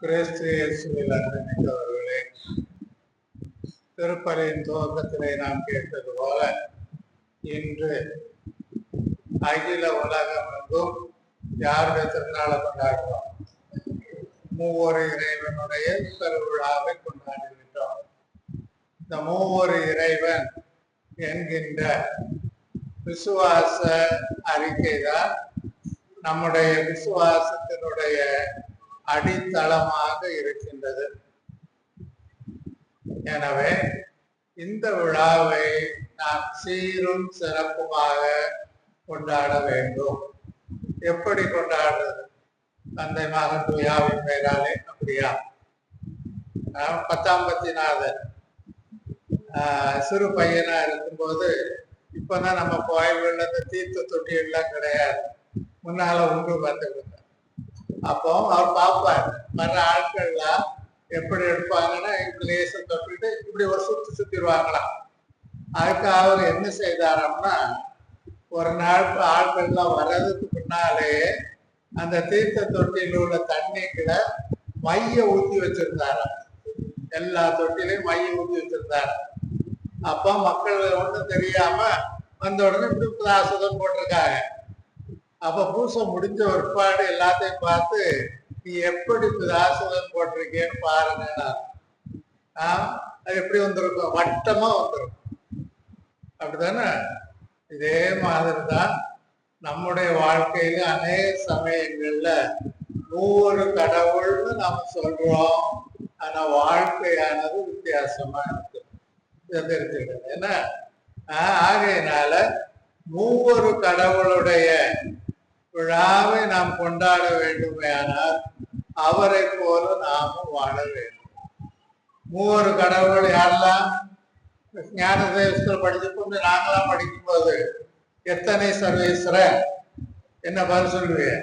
கிறிஸ்து இயேசுவில் அன்புமிக்கவர்களே, திருப்பலியின் துவக்கத்திலே நாம் கேட்டது போல இன்று அகில உலகமெங்கும் யாருடைய திருநாளை கொண்டாடுறோம்? மூவொரு இறைவனுடைய பெருவிழாவை கொண்டாடுகின்றோம். இந்த மூவொரு இறைவன் என்கின்ற விசுவாச அறிக்கைதான் நம்முடைய விசுவாசத்தினுடைய அடித்தளமாக இருக்கின்றது. எனவே இந்த விழாவை நாம் சீரும் சிறப்புமாக கொண்டாட வேண்டும். எப்படி கொண்டாடுறது? தந்தை மகன் தூயாவின் பெயராலே. அப்படியா? 10ஆம் பத்திநாதர் சிறு பையனா இருக்கும்போது, இப்பதான் நம்ம கோயில்கள்ல இந்த தீர்த்த தொட்டியெல்லாம் கிடையாது, முன்னால உண்டு பார்த்துக்கிட்டு. அப்போ அவர் பார்ப்பார் வர்ற ஆட்கள்லாம் எப்படி எடுப்பாங்கன்னா, இப்படி லேச தொட்டுட்டு இப்படி ஒரு சுத்திடுவாங்களாம். அதுக்கு அவர் என்ன செய்தாராம்னா, ஒரு நாள் ஆட்கள்லாம் வர்றதுக்கு முன்னாலே அந்த தீர்த்த தொட்டியில் உள்ள தண்ணிக்குள்ள மைய ஊற்றி வச்சிருந்தாராம். எல்லா தொட்டிலையும் மைய ஊற்றி வச்சிருந்தாரு. அப்போ மக்கள் ஒன்றும் தெரியாம வந்த உடனே இப்படி பிராசதம் போட்டிருக்காங்க. அப்ப பூசம் முடிஞ்ச ஒருபாடு எல்லாத்தையும் பார்த்து, நீ எப்படி பிராசதம் போட்டிருக்கேன்னு பாருங்க. அது எப்படி வந்திருக்கும்? வட்டமா வந்திருக்கும். அப்படித்தானே? இதே மாதிரிதான் நம்முடைய வாழ்க்கையில அநேக சமயங்கள்ல ஒவ்வொரு கடவுள்னு நாம சொல்றோம், ஆனா வாழ்க்கையானது வித்தியாசமா இருக்கு. இதை தெரிஞ்சுக்கணும். ஏன்னா ஆகையினால மூவொரு கடவுளுடைய விழாவை நாம் கொண்டாட வேண்டுமே, ஆனால் அவரை போல நாமும் வாழ வேண்டும். மூவொரு கடவுள் யாரெல்லாம்? ஞான தேவத்தில் படிச்சப்போ நாங்களாம் படிக்கும்போது எத்தனை சர்வேஸ்வரர் என்ன பதில் சொல்லுவீங்க?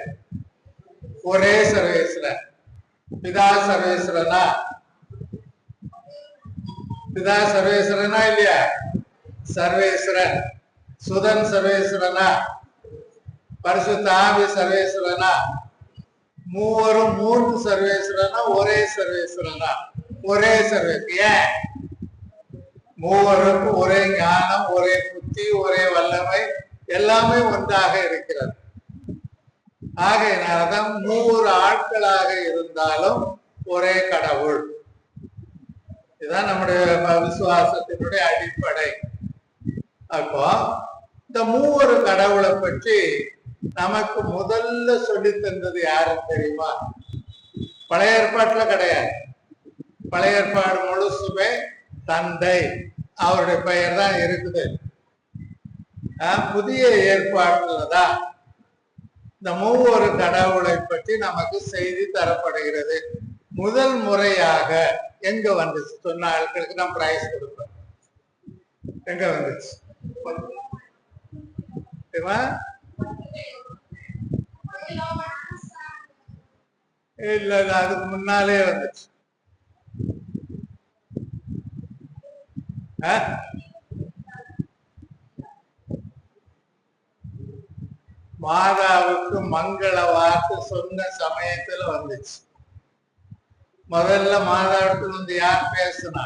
ஒரே சர்வேஸ்வரர். பிதா சர்வேஸ்வரனா? பிதா சர்வேஸ்வரனா இல்லையா? சர்வேஸ்வரன். சுதன் சர்வேஸ்வரனா? பரிசுத்த ஆவி சர்வேஸ்வரனா? மூவரும் மூன்று சர்வேஸ்வரனா? ஒரே சர்வேஸ்வரனா? ஒரே சர்வேஸ்வரன். ஏன்? மூவருக்கும் ஒரே ஞானம், ஒரே புத்தி, ஒரே வல்லமை, எல்லாமே ஒன்றாக இருக்கிறது. ஆகையினால்தான் மூவரு ஆட்களாக இருந்தாலும் ஒரே கடவுள். இதுதான் நம்முடைய விசுவாசத்தினுடைய அடிப்படை. அப்போ இந்த மூவரு கடவுளை பற்றி நமக்கு முதல்ல சொல்லி தந்தது யாருன்னு தெரியுமா? பழைய ஏற்பாட்டுல கிடையாது. பழைய ஏற்பாடு முழுசுமே தந்தை, அவருடைய பெயர் தான் இருக்குது. புதிய ஏற்பாட்டுலதான் இந்த மூவொரு கடவுளை பற்றி நமக்கு செய்தி தரப்படுகிறது. முதல் முறையாக எங்க வந்துச்சு? சொன்ன ஆட்களுக்கு நான் பிரைஸ் கொடுப்பேன். எங்க வந்துச்சு? இல்ல, அதுக்கு முன்னாலே வந்துச்சு. மாதாவுக்கு மங்கள வார்த்தை சொன்ன சமயத்துல வந்துச்சு. முதல்ல மாதாவுக்கு வந்து யார் பேசுனா?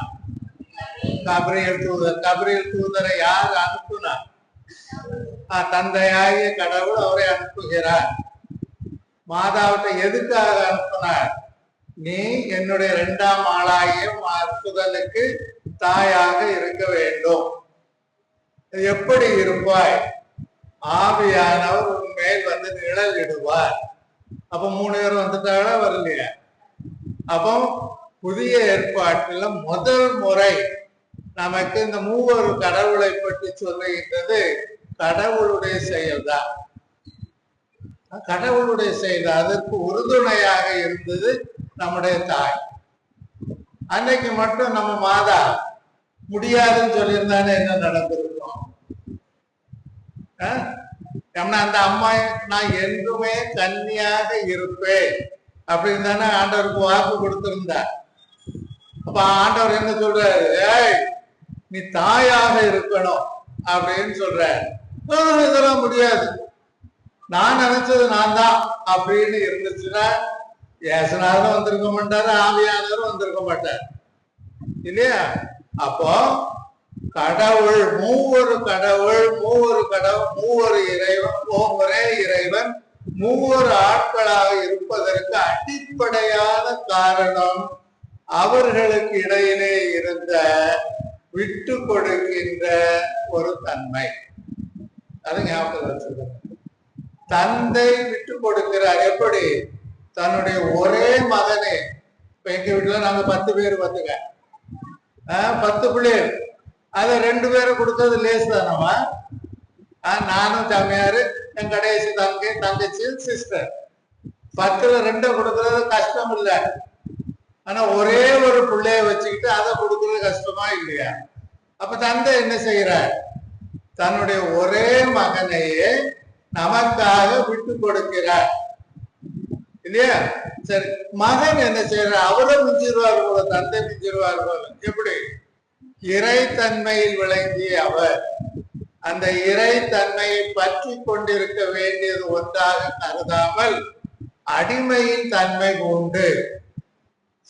கபிரியல் தூதர். கபிரியல் தூதரை யார் அனுப்புனா? தந்தையாகிய கடவுள் அவரை அனுப்புகிறார். மாதாவிட்ட எதுக்காக அனுப்பினார்? நீ என்னுடைய 2ஆம் ஆளாகிய சுதனுக்கு தாயாக இருக்க வேண்டும். எப்படி இருப்பாய்? ஆவியானவர் உன் மேல் வந்து நிழல் இடுவார். அப்ப 3 பேர் வந்துட்டாங்களா? வரலையா? அப்போ புதிய ஏற்பாட்டில் முதல் முறை நமக்கு இந்த மூவொரு கடவுளை பற்றி சொல்லுகின்றது கடவுளுடைய செயல்தான். கடவுளுடைய செயல். அதற்கு உறுதுணையாக இருந்தது நம்முடைய தாய். அன்னைக்கு மட்டும் நம்ம மாதா முடியாதுன்னு சொல்லியிருந்தானே என்ன நடந்திருக்கும்? அந்த அம்மா நான் என்றுமே கன்னியாக இருப்பேன் அப்படின்னு தானே ஆண்டவருக்கு வாக்கு கொடுத்திருந்தார். அப்ப ஆண்டவர் என்ன சொல்றாரு? ஏய், நீ தாயாக இருக்கணும் அப்படின்னு சொல்ற. இதெல்லாம் முடியாது, நான் நினைச்சது நான் தான் அப்படின்னு இருந்துச்சுன்னா ஏசுனாரும் வந்திருக்க மாட்டாரு, ஆவியானவரும் வந்திருக்க மாட்டார் இல்லையா? அப்போ கடவுள் மூவொரு கடவுள், மூவொரு இறைவன், ஒரே இறைவன் மூவொரு ஆட்களாக இருப்பதற்கு அடிப்படையான காரணம் அவர்களுக்கு இடையிலே இருந்த விட்டு கொடுக்கின்ற ஒரு தன்மை. அது ஞாபகம் வச்சுக்கணும். தந்தை விட்டு கொடுக்கிறார். எப்படி? தன்னுடைய ஒரே மகனே. இப்ப எங்க வீட்டுல நாங்க 10 பேர் பார்த்துக்க, 10 பிள்ளைகள், அதை 2 பேரும் கொடுத்தது லேஸ் தானவா? நானும் சாமியாரு, என் கடைசி தங்கச்சி சிஸ்டர். 10ல 2 கொடுக்கறது கஷ்டம் இல்ல. ஆனா ஒரே ஒரு பிள்ளைய வச்சுக்கிட்டு அதை கொடுக்கறது கஷ்டமா இல்லையா? அப்ப தந்தை என்ன செய்யறார்? தன்னுடைய ஒரே மகனையே நமக்காக விட்டு கொடுக்கிறார் இல்லையா? சரி, மகன் என்ன செய்யறார்? அவரை மிஞ்சிருவார் போல, தந்தை மிஞ்சிருவார் போல. எப்படி? இறைத்தன்மையில் விளங்கிய அவர் அந்த இறைத்தன்மையை பற்றி கொண்டிருக்க வேண்டியது ஒன்றாக கருதாமல் அடிமையின் தன்மை கொண்டு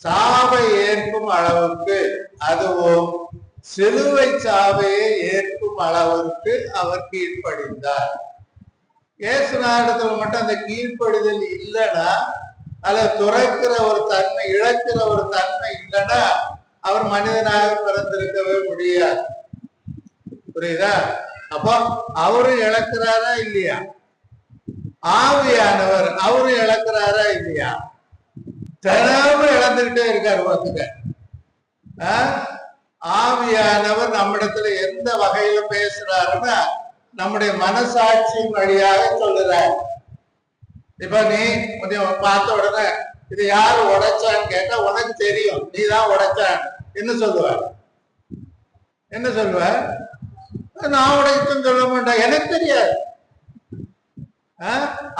சாவை ஏற்கும் அளவுக்கு, அதுவும் சிலுவை சாவையை ஏற்கும் அளவிற்கு அவர் கீழ்ப்படிந்தார். இயேசுநாதத்துல மட்டும் அந்த கீழ்ப்படிதல் இல்லைன்னா, அல்ல துறக்கிற ஒரு தன்மை, இழக்கிற ஒரு தன்மை இல்லைன்னா அவர் மனிதனாக பிறந்திருக்கவே முடியாது. புரியுதா? அப்போ அவரும் இழக்கிறாரா இல்லையா? ஆவியானவர் அவரும் இழக்கிறாரா இல்லையா? தினமும் இழந்துகிட்டே இருக்காரு பார்த்துக்க. ஆவியானவர் நம்மிடத்துல எந்த வகையில பேசுறாருன்னா நம்முடைய மனசாட்சியின் வழியாக சொல்லுறாரு. இப்ப நீ பார்த்த உடனே இது யாரு உடைச்சான்னு கேட்டா உனக்கு தெரியும், நீ தான் உடைச்சான். என்ன சொல்லுவ? என்ன சொல்லுவ? நான் உடைச்சுன்னு சொல்ல மாட்டேன், எனக்கு தெரியாது.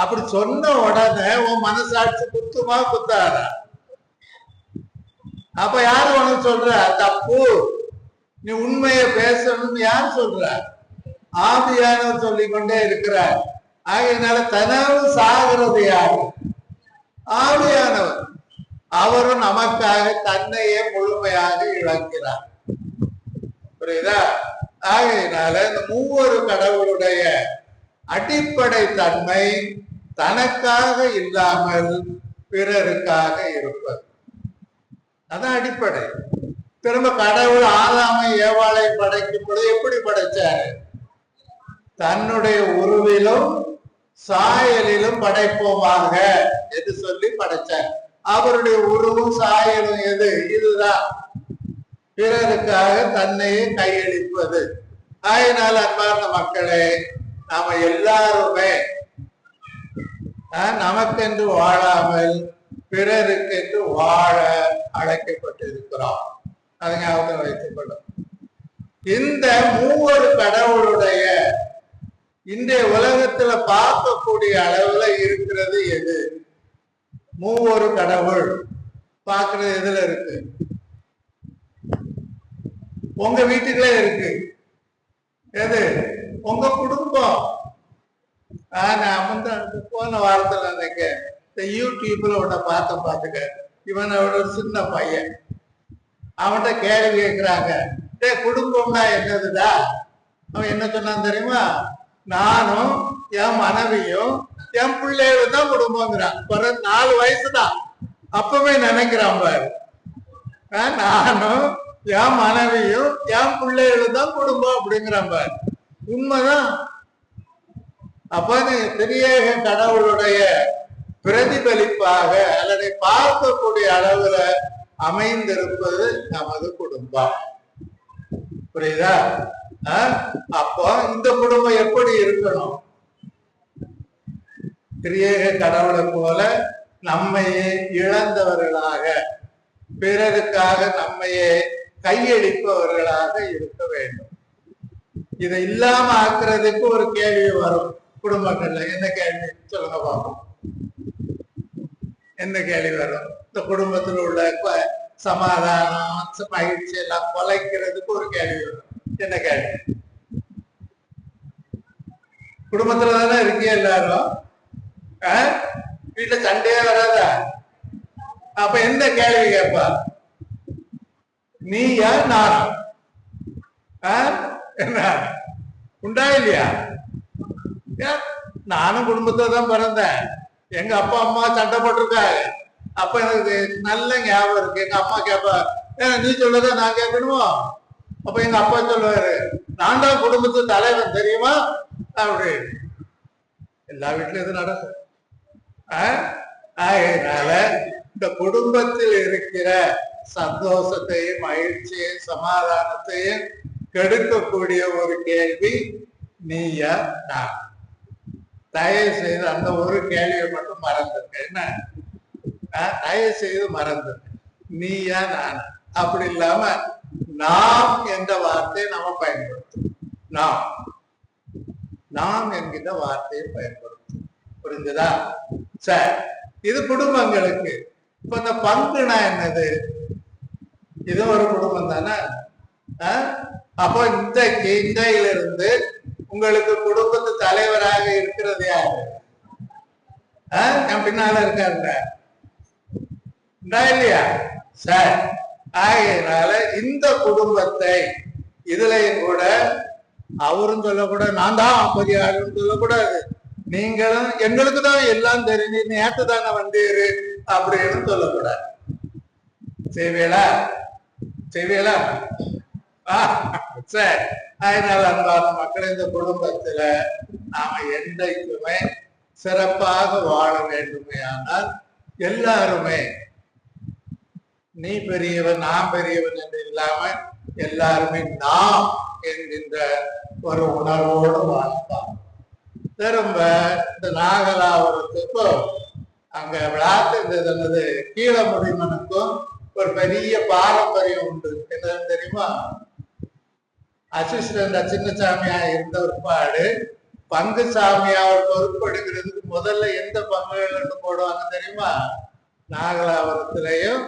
அப்படி சொன்ன உடனே உன் மனசாட்சி குத்துமா குத்தாரா? அப்ப யாரு உனக்கு சொல்ற தப்பு, நீ உண்மையை பேசணும்னு யார் சொல்ற? ஆவியானவர் சொல்லிக்கொண்டே இருக்கிறார். ஆகையினால தனவும் சாகிறது யாரு? ஆவியானவர். அவரும் நமக்காக தன்னையே முழுமையாக இழக்கிறார். புரியுதா? ஆகையினால இந்த மூவொரு கடவுளுடைய அடிப்படை தன்மை தனக்காக இல்லாமல் பிறருக்காக இருப்பது. அதான் அடிப்படை. திரும்ப கடவுள் ஆதாமை ஏவாளை படைக்கும் பொழுது எப்படி படைச்சாரு? தன்னுடைய உருவிலும் சாயலிலும் படைப்போமாக என்று சொல்லி படைச்சார். அவருடைய உருவும் சாயலும் எது? இதுதான். பிறருக்காக தன்னையே கையளிப்பது. ஆயினால அன்பார்ந்த மக்களே, நாம எல்லாருமே நமக்கென்று வாழாமல் பிறருக்கென்று வாழ அழைக்கப்பட்டிருக்கிறோம். அதை ஞாபகம் வைத்துக் கொள்ளும். இந்த மூவொரு கடவுளுடைய இன்றைய உலகத்துல பார்க்கக்கூடிய அளவுல இருக்கிறது எது? மூவொரு கடவுள் பார்க்கறது எதுல இருக்கு? உங்க வீட்டுக்குள்ளே இருக்கு. எது? உங்க குடும்பம். நான் போன வாரத்துல நினைக்க இந்த யூடியூப்ல உன்னை பார்த்துக்க, இவன் ஒரு சின்ன பையன், அவன்கிட்ட கேள்வி கேட்கிறாங்க, குடும்பம்னா என்னதுடா? அவன் என்ன சொன்னான் தெரியுமா? நானும் என் மனைவியும் என் பிள்ளைகளும் தான் குடும்பங்கிறான். 4 வயசுதான், அப்பவே நினைக்கிறான் பாரு. நானும் என் மனைவியும் என் பிள்ளைகளும் தான் குடும்பம் அப்படிங்கிறான் பாரு. உண்மைதான். அப்ப திரியேக கடவுளுடைய பிரதிபலிப்பாக அல்லது பார்க்கக்கூடிய அளவுல அமைந்திருப்பது நமது குடும்பம். புரியுதா? அப்போ இந்த குடும்பம் எப்படி இருக்கணும்? திரியேக கடவுளை போல நம்மையே இழந்தவர்களாக, பிறருக்காக நம்மையே கையளிப்பவர்களாக இருக்க வேண்டும். இதை இல்லாம ஆக்குறதுக்கு ஒரு கேள்வி வரும் குடும்பங்கள்ல. என்ன கேள்வி சொல்லுங்க பார்ப்போம். என்ன கேள்வி வரும்? இந்த குடும்பத்தில் உள்ள சமாதானம், மகிழ்ச்சி எல்லாம் கொலைக்கிறதுக்கு ஒரு கேள்வி வரும். என்ன கேள்வி? குடும்பத்துல தானே இருக்கீங்க எல்லாரும். வீட்டுல சண்டையே வராதா? அப்ப எந்த கேள்வி கேட்பா? நீயா நானா? என்ன உண்டா இல்லையா? நானும் குடும்பத்தை தான் பிறந்தேன். எங்க அப்பா அம்மா சண்டை போட்டிருக்காரு. அப்ப எனக்கு நல்ல ஞாபகம் இருக்கு. எங்க அம்மா கேட்பா, நீ சொல்லத நான் கேட்கணுமோ? அப்ப எங்க அப்பா சொல்லுவாரு, நான் தான் குடும்பத்து தலைவன் தெரியுமா அப்படி. எல்லா வீட்லயும் இது நடக்கும். அதனால இந்த குடும்பத்தில் இருக்கிற சந்தோஷத்தையும் மகிழ்ச்சியையும் சமாதானத்தையும் கெடுக்கக்கூடிய ஒரு கேள்வி நீயா நான். தயவு செய்து அந்த ஒரு கேள்வியை மட்டும் மறந்துருக்க. என்ன தயவு செய்து மறந்துருக்க. நீயா நான் அப்படி இல்லாம நாம் என்ற வார்த்தையை நம்ம பயன்படுத்தும். நாம் என்கின்ற வார்த்தையை பயன்படுத்தும். புரிஞ்சுதா? சரி, இது குடும்பங்களுக்கு. இப்ப இந்த பங்குனா என்னது? இது ஒரு குடும்பம் தானே. அப்போ இன்றையிலிருந்து உங்களுக்கு குடும்பத்து தலைவராக இருக்கிறது யாரு? என் பின்னால இருக்காருங்க இல்லையா? சரி, ஆகையினால இந்த குடும்பத்தை இதுலயும் கூட அவரும் சொல்லக்கூடாது, நான் தான் பெரிய ஆளுன்னு சொல்லக்கூடாது. நீங்களும் எங்களுக்கு தான் எல்லாம் தெரியும், நீ நேற்று தானே வந்தீரு அப்படின்னு சொல்லக்கூடாது. செய்வீங்களா? செய்வீங்களா? சரி, அதனால அன்பான மக்கள், இந்த குடும்பத்துல நாம என்றைக்குமே சிறப்பாக வாழ வேண்டுமே ஆனால் எல்லாருமே நீ பெரியவன் நான் பெரியவன் என்று இல்லாம எல்லாருமே நாம் என்கின்ற ஒரு உணர்வோடு வாழ்ந்தார். திரும்ப இந்த நாகலாபுரத்துக்கும் அங்க விளாத்து கீழமுடிமனுக்கும் ஒரு பெரிய பாரம்பரியம் உண்டு. என்னன்னு தெரியுமா? அசிஸ்டன்ட் சின்னசாமியா இருந்த ஒருபாடு பங்கு சாமியா பொறுப்படுகிறதுக்கு முதல்ல எந்த பங்குகள் போடுவாங்க தெரியுமா? நாகலாபுரத்திலையும்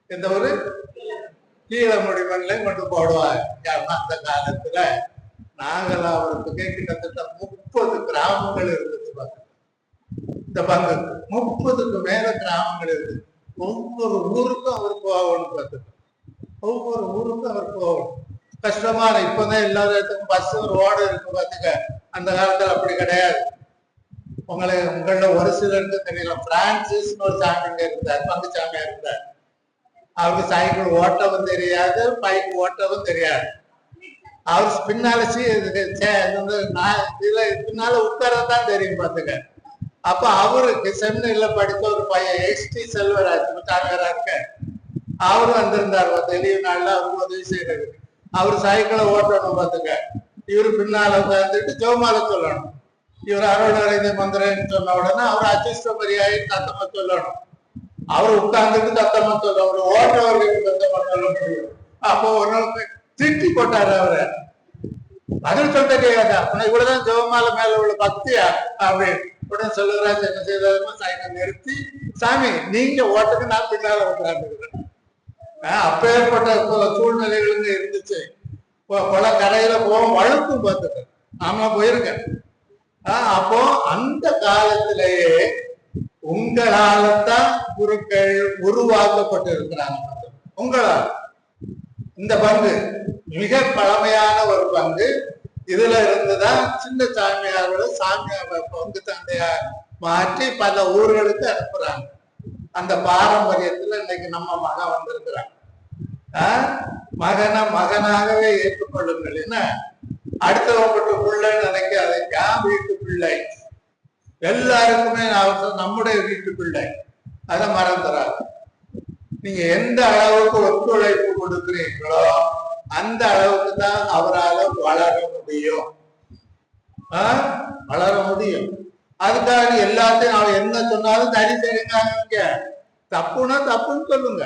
இந்த ஒரு கீழமுடிமன்லையும் கொண்டு போடுவாங்க. அந்த காலத்துல நாகலாபுரத்துக்கே கிட்டத்தட்ட 30 கிராமங்கள் இருந்துச்சு. இந்த பங்கு 30க்கு மேல கிராமங்கள் இருக்கு. ஒவ்வொரு ஊருக்கும் அவர் போகணும்னு பார்த்துட்டு, ஒவ்வொரு ஊருக்கும் அவர் போகணும். கஷ்டமான இப்பதான் எல்லா இடத்துக்கும் பஸ் ரோடு இருக்கு பார்த்துக்க. அந்த காலத்துல அப்படி கிடையாது. உங்கள ஒரு சிலருக்கு தெரியல, பிரான்சிஸ் ஒரு சாமிங்க இருந்தார், பங்கு சாமியா இருந்தார். அவருக்கு சைக்கிள் ஓட்டவும் தெரியாது, பைக் ஓட்டவும் தெரியாது. அவர் பின்னால பின்னால உட்காரதான் தெரியும் பார்த்துக்க. அப்ப அவருக்கு செமினர்ல படித்த ஒரு பையன் எஸ்டி செல்வராஜ் சாமியாரா இருக்க, அவரு வந்திருந்தார். லீவு நாள்ல அவருக்கு உதவி செய்யறது. அவரு சைக்கிளை ஓட்டணும் பார்த்துக்க. இவரு பின்னால உட்கார்ந்துட்டு ஜோமால சொல்லணும். இவர் அருணறிந்த மந்திரன்னு சொன்ன உடனே அவர் அச்சிஷ்டமரியாயி தத்தமா சொல்லணும். அவர் உட்கார்ந்துட்டு தத்தமா சொல்லணும். ஓட்டவர்களுக்கு தத்தமா சொல்ல முடியும். அப்போ ஒரு திட்டி போட்டாரு அவரை. பதில் சொல்ல தெரியாதா? இவ்வளவுதான் ஜெவமால மேல உள்ள பக்தியா அப்படின்னு உடனே சொல்லுறாரு. என்ன செய்தாருமா? சைக்கிள் நிறுத்தி, சாமி நீங்க ஓட்டுக்கு நான் பின்னால உட்கார்ந்துக்கிறேன். அப்பேற்பட்ட சூழ்நிலைகளுங்க இருந்துச்சு. பல கரையில போவோம், வழுக்கும் பார்த்துட்டேன். நாம போயிருக்கேன். அப்போ அந்த காலத்திலேயே உங்களால்தான் குருக்கள் உருவாக்கப்பட்டு இருக்கிறாங்க. உங்களால் இந்த பங்கு மிக பழமையான ஒரு பங்கு. இதுல இருந்துதான் சின்ன சாமியாரோட சாமியார் பங்கு தந்தையார் மாற்றி பல ஊர்களுக்கு அனுப்புறாங்க. அந்த பாரம்பரியத்துல இன்னைக்கு நம்ம மகன் வந்திருக்கிறாங்க. மகனாகவே ஏற்றுக்கொள்ளுங்கள். என்ன அடுத்தவங்க பிள்ளைன்னு நினைக்காதீங்க. வீட்டு பிள்ளை எல்லாருக்குமே நம்முடைய வீட்டு பிள்ளை. அதை மறந்துறாங்க. நீங்க எந்த அளவுக்கு ஒத்துழைப்பு கொடுக்குறீங்களோ அந்த அளவுக்கு தான் அவரால் வளர முடியும். வளர முடியும். அதுக்காக எல்லாத்தையும் அவன் என்ன சொன்னாலும் சரி சரிங்க. தப்புனா தப்புன்னு சொல்லுங்க.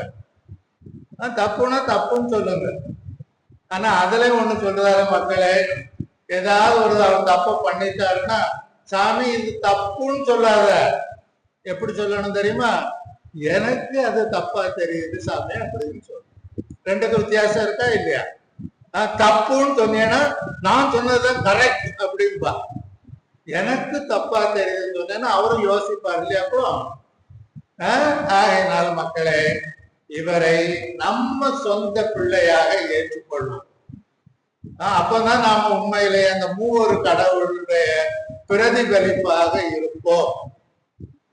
தப்புனா தப்புன்னு சொல்லுங்க. ஆனா அதுலயும் ஒண்ணு சொல்றாரு மக்களே, ஏதாவது ஒரு அவர் தப்ப பண்ணிட்டாருன்னா, சாமி இது தப்புன்னு சொல்லாத. எப்படி சொல்லணும் தெரியுமா? எனக்கு அது தப்பா தெரியுது சாமி அப்படின்னு சொல்லு. ரெண்டுக்கு வித்தியாசம் இருக்கா இல்லையா? தப்புன்னு சொன்னீங்கன்னா நான் சொன்னதுதான் கரெக்ட் அப்படின்பா. எனக்கு தப்பா தெரியுதுன்னு சொன்னேன்னா அவரும் யோசிப்பார் இல்லையா? அப்புறம் ஆகையினால மக்களே, இவரை நம்ம சொந்த பிள்ளையாக ஏற்றுக்கொள்வோம். அப்பதான் நாம உண்மையிலே அந்த மூவொரு கடவுளுடைய பிரதிபலிப்பாக இருப்போம்.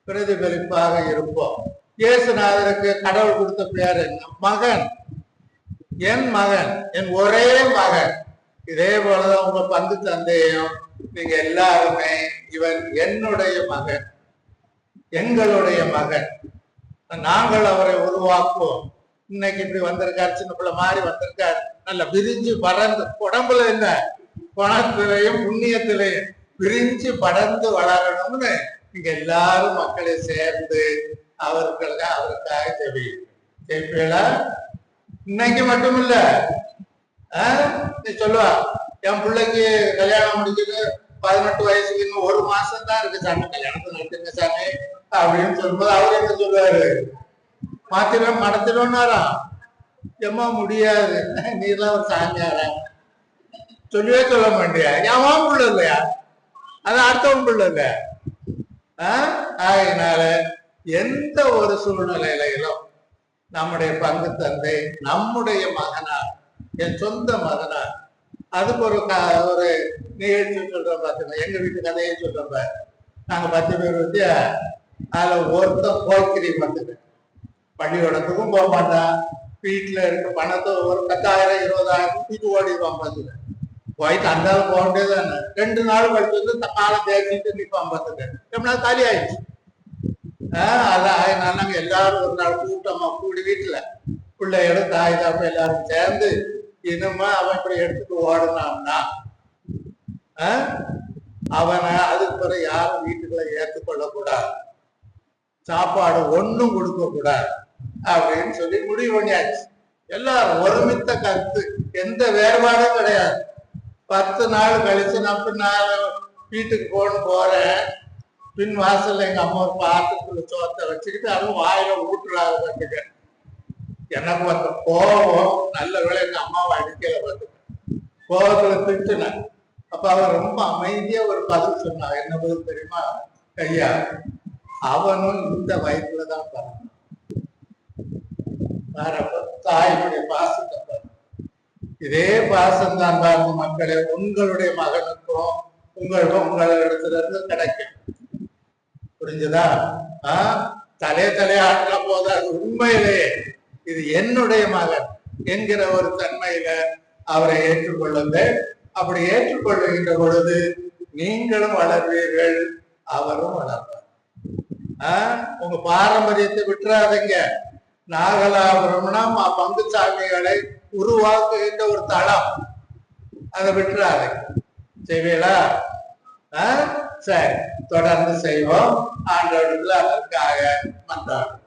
பிரதிபலிப்பாக இருப்போம். இயேசுநாதருக்கு கடவுள் கொடுத்த பேர் என்ன? மகன். என் மகன், என் ஒரே மகன். இதே போலதான் உங்க பங்கு தந்தையும் நீங்க எல்லாருமே இவன் என்னுடைய மகன், எங்களுடைய மகன், நாங்கள் அவரை உருவாக்குவோம். இன்னைக்கு இப்படி வந்திருக்காரு, சின்ன பிள்ளை மாதிரி வந்திருக்காரு, நல்ல விரிஞ்சு பறந்து, உடம்புல இல்ல பணத்திலையும் புண்ணியத்திலையும் விரிஞ்சு படர்ந்து வளரணும்னு நீங்க எல்லாரும் மக்களை சேர்ந்து அவருக்காக ஜெபிப்பீங்களா? இன்னைக்கு மட்டும் இல்ல, நீ சொல்லுவா என் பிள்ளைக்கு கல்யாணம் முடிக்குது, 18 வயசுக்கு இன்னும் 1 மாசம் தான் இருக்கு சாமி, கல்யாணத்தை நடத்துங்க சாமி அப்படின்னு சொல்லும்போது அவர் என்ன சொல்லுவாரு? மடத்திடும்னாராம். எம்மா முடியாது, நீதான் ஒரு சாமியாரா? சொல்லவே சொல்ல மாட்டியா? என் பிள்ளை இல்லையா? அது அடுத்தவன் பிள்ளை இல்ல. அதனால எந்த ஒரு சூழ்நிலையிலும் நம்முடைய பங்கு தந்தை நம்முடைய மகனார், என் சொந்த மகனார். அதுக்கு ஒரு நிகழ்ச்சி சொல்றோம் பாத்துங்க. எங்க வீட்டு கதையை சொல்றப்ப நாங்க 10 பேர் வச்சு அதுல ஒருத்தன் போக்கிரி பார்த்துக்க, பள்ளிக்கூடத்துக்கும் போக மாட்டான், வீட்டுல இருக்க பணத்தை ஒரு 10,000 20,000 வீட்டு ஓடிடுவான் பார்த்துக்க. போயிட்டு அந்த போக வேண்டியதானே. 2 நாள் கழிச்சு வந்து காலை தேடிட்டு நிற்பான் பார்த்துக்க. எப்படின்னா காலி ஆயிடுச்சு. அதனால நாங்க எல்லாரும் ஒரு நாள் கூட்டமா கூடி வீட்டுல பிள்ளையோட தாய் தாப்ப எல்லாரும் சேர்ந்து இனிமே அவன் இப்படி எடுத்துட்டு ஓடுனான்னா அவனை அதுக்கு பிறகு யாரும் வீட்டுக்குள்ள ஏற்றுக்கொள்ள கூடாது, சாப்பாடு ஒண்ணும் கொடுக்க கூடாது அப்படின்னு சொல்லி முடிவு பண்ணியாச்சு. எல்லாரும் ஒருமித்த கருத்து, எந்த வேறுபாடும் கிடையாது. 10 நாள் கழிச்சு நான் பின்னால வீட்டுக்கு போறேன். பின் வாசல்ல எங்க அம்மா ஒரு பாத்திரத்துல சோத்தை வச்சுக்கிட்டு அதுவும் வாயில ஊட்டுறாங்க பார்த்துக்க. எனக்கு அந்த கோபம், நல்ல வேலை எங்க அம்மாவை அடிக்கல பார்த்துக்க, கோபத்துல திட்டுனேன். அப்ப அவர் ரொம்ப அமைதியா ஒரு பதில் சொன்னார். என்ன பதில் தெரியுமா? ஐயா, அவனும் இந்த வயசுலதான் பிறந்தான். தாயினுடைய பாசத்தை பாரு. இதே பாசம் தான் பாருங்க மக்களே, உங்களுடைய மகனுக்கும் உங்களிடத்துல இருந்து கிடைக்கும். புரிஞ்சுதா? தலையாட்டல போதாது, உண்மையிலேயே இது என்னுடைய மகன் என்கிற ஒரு தன்மையில அவரை ஏற்றுக்கொள்ளுங்கள். அப்படி ஏற்றுக்கொள்ளுகின்ற பொழுது நீங்களும் வளர்வீர்கள், அவரும் வளர்வார். உங்க பாரம்பரியத்தை விட்டுறாதீங்க. நாகலாபுரம்னா பங்குச்சாமிகளை உருவாக்குகின்ற ஒரு தளம், அதை விட்டுறாதீங்க. செய்வீங்களா? சரி, தொடர்ந்து செய்வோம். ஆண்டவர்கள் அதற்காக மன்றாடுவோம்.